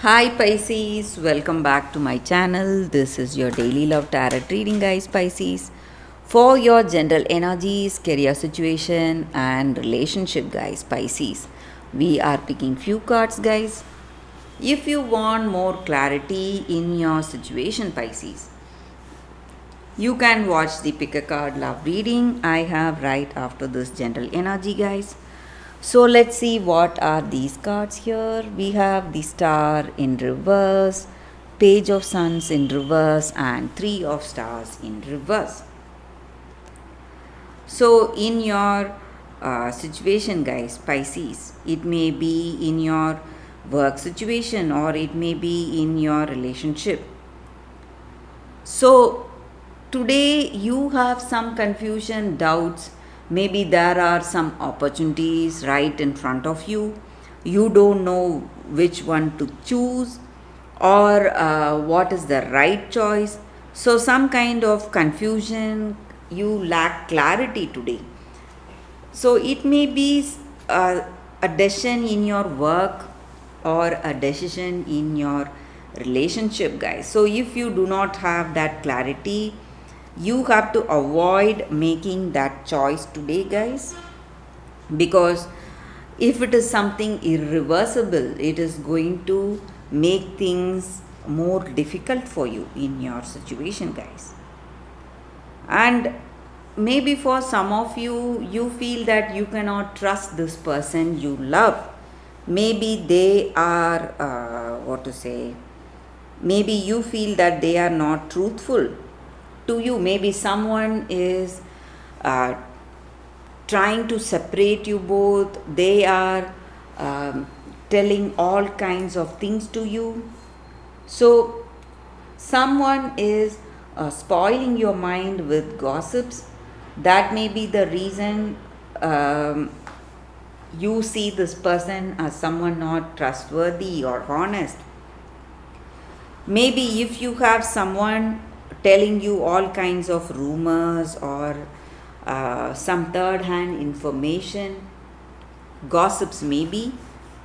Hi Pisces, welcome back to my channel. This is your daily love tarot reading, guys. Pisces, for your general energies, career situation, and relationship, guys. Pisces, we are picking few cards, guys. If you want more clarity in your situation, Pisces, you can watch the pick a card love reading I have right after this general energy, guys. So let's see what are these cards here. We have the Star in reverse, Page of Suns in reverse, and Three of Stars in reverse. So in your situation, guys, Pisces, it may be in your work situation or it may be in your relationship. So today you have some confusion, doubts. Maybe there are some opportunities right in front of you. You don't know which one to choose or what is the right choice. So, some kind of confusion, you lack clarity today. So, it may be a decision in your work or a decision in your relationship, guys. So, if you do not have that clarity, you have to avoid making that choice today, guys, because if it is something irreversible, it is going to make things more difficult for you in your situation, guys. And maybe for some of you, you feel that you cannot trust this person you love. Maybe they are what to say, maybe you feel that they are not truthful to you. Maybe someone is uh, trying to separate you both. They are telling all kinds of things to you. So someone is spoiling your mind with gossips. That may be the reason you see this person as someone not trustworthy or honest. Maybe if you have someone telling you all kinds of rumors or some third hand information, gossips, maybe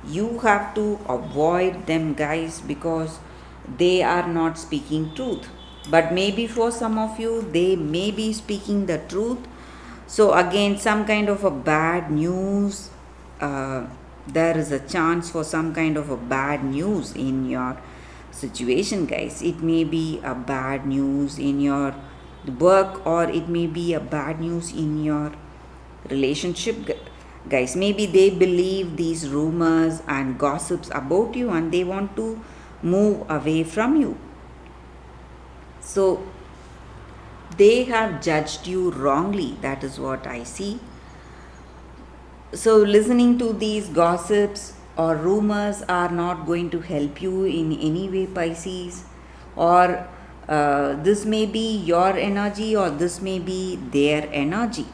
you have to avoid them, guys, because they are not speaking truth. But maybe for some of you, they may be speaking the truth. So, again, some kind of a bad news. There is a chance for some kind of a bad news in your situation, guys. It may be a bad news in your work or it may be a bad news in your relationship, guys. Maybe they believe these rumors and gossips about you and they want to move away from you. So they have judged you wrongly. That is what I see. So listening to these gossips or rumors are not going to help you in any way, Pisces. Or this may be your energy or this may be their energy.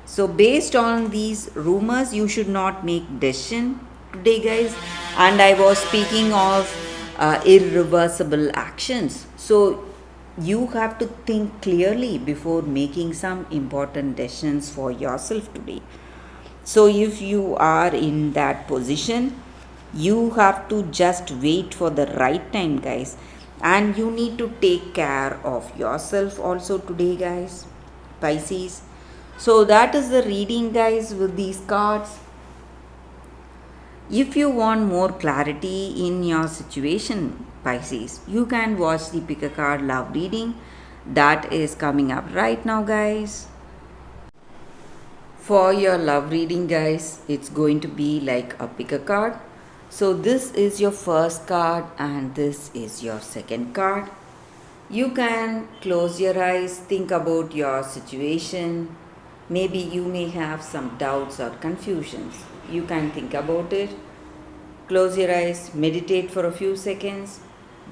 So based on these rumors, you should not make decision today, guys. And I was speaking of irreversible actions. So you have to think clearly before making some important decisions for yourself today. So if you are in that position, you have to just wait for the right time, guys. And you need to take care of yourself also today, guys, Pisces. So that is the reading, guys, with these cards. If you want more clarity in your situation, Pisces, you can watch the pick a card love reading that is coming up right now, guys. For your love reading, guys, it's going to be like a pick a card. So this is your first card and this is your second card. You can close your eyes, think about your situation. Maybe you may have some doubts or confusions. You can think about it. Close your eyes, meditate for a few seconds,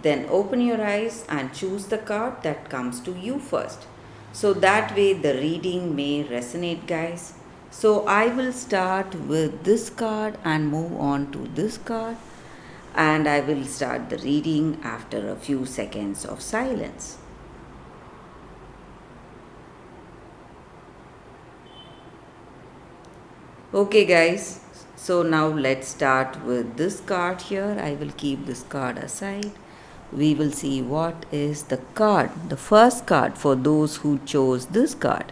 then open your eyes and choose the card that comes to you first. So that way the reading may resonate, guys. So I will start with this card and move on to this card, and I will start the reading after a few seconds of silence. Okay, guys. So now let's start with this card here. I will keep this card aside. We will see what is the card, the first card for those who chose this card.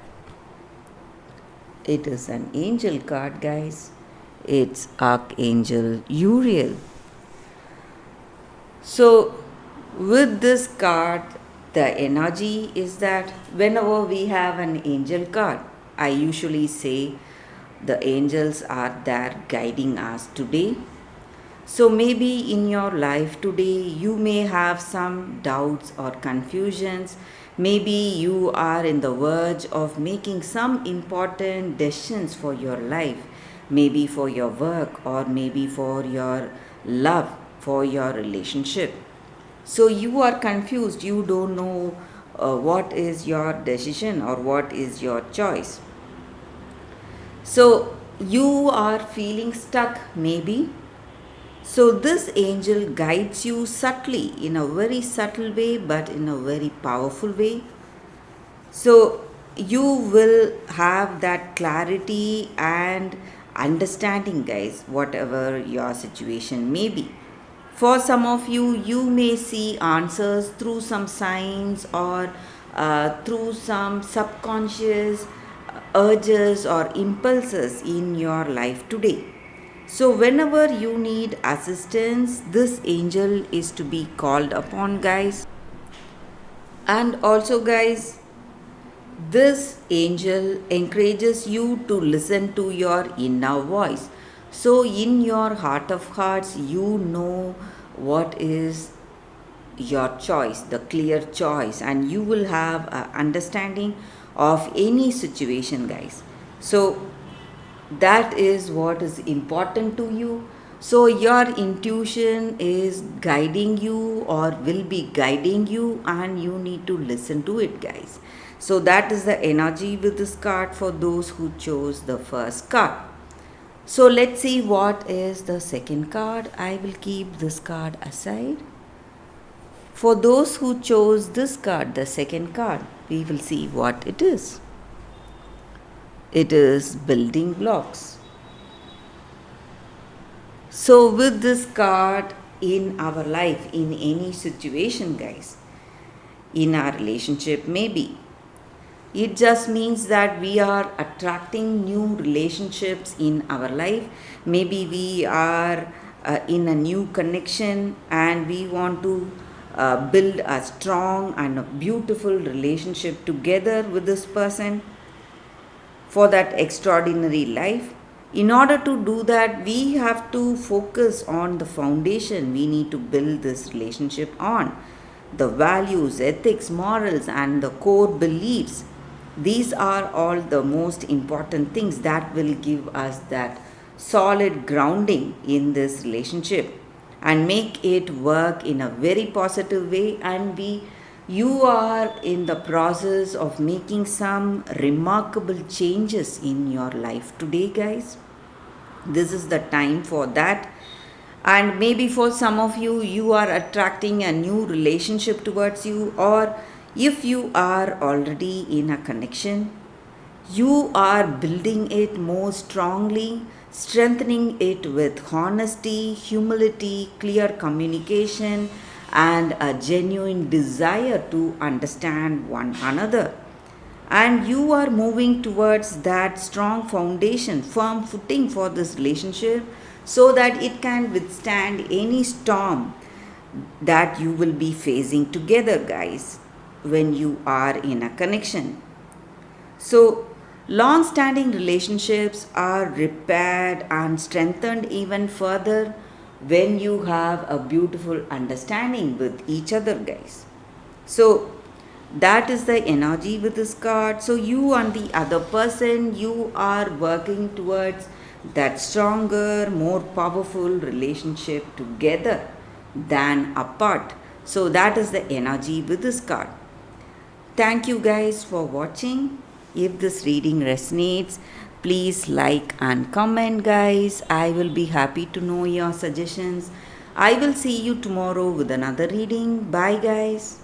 It is an angel card, guys. It's Archangel Uriel. So with this card, the energy is that whenever we have an angel card, I usually say the angels are there guiding us today. So maybe in your life today you may have some doubts or confusions. Maybe you are in the verge of making some important decisions for your life, maybe for your work or maybe for your love, for your relationship. So you are confused, you don't know what is your decision or what is your choice. So you are feeling stuck maybe. So this angel guides you subtly, in a very subtle way but in a very powerful way. So you will have that clarity and understanding, guys, whatever your situation may be. For some of you, you may see answers through some signs or through some subconscious urges or impulses in your life today. So, whenever you need assistance, this angel is to be called upon, guys. And also, guys, this angel encourages you to listen to your inner voice. So, in your heart of hearts, you know what is your choice, the clear choice, and you will have an understanding of any situation, guys. So, that is what is important to you. So your intuition is guiding you or will be guiding you, and you need to listen to it, guys. So that is the energy with this card for those who chose the first card. So let's see what is the second card. I will keep this card aside. For those who chose this card, the second card, we will see what it is. It is building blocks. So with this card in our life, in any situation, guys, in our relationship maybe, it just means that we are attracting new relationships in our life. Maybe we are in a new connection and we want to build a strong and a beautiful relationship together with this person for that extraordinary life. In order to do that, we have to focus on the foundation we need to build this relationship on, the values, ethics, morals, and the core beliefs. These are all the most important things that will give us that solid grounding in this relationship and make it work in a very positive way. And you are in the process of making some remarkable changes in your life today, guys. This is the time for that. And maybe for some of you, you are attracting a new relationship towards you, or if you are already in a connection, you are building it more strongly, strengthening it with honesty, humility, clear communication, and a genuine desire to understand one another. And you are moving towards that strong foundation, firm footing for this relationship so that it can withstand any storm that you will be facing together, guys, when you are in a connection. So, long standing relationships are repaired and strengthened even further when you have a beautiful understanding with each other, guys. So that is the energy with this card. So you and the other person, you are working towards that stronger, more powerful relationship together than apart. So that is the energy with this card. Thank you guys for watching. If this reading resonates, please like and comment, guys. I will be happy to know your suggestions. I will see you tomorrow with another reading. Bye, guys.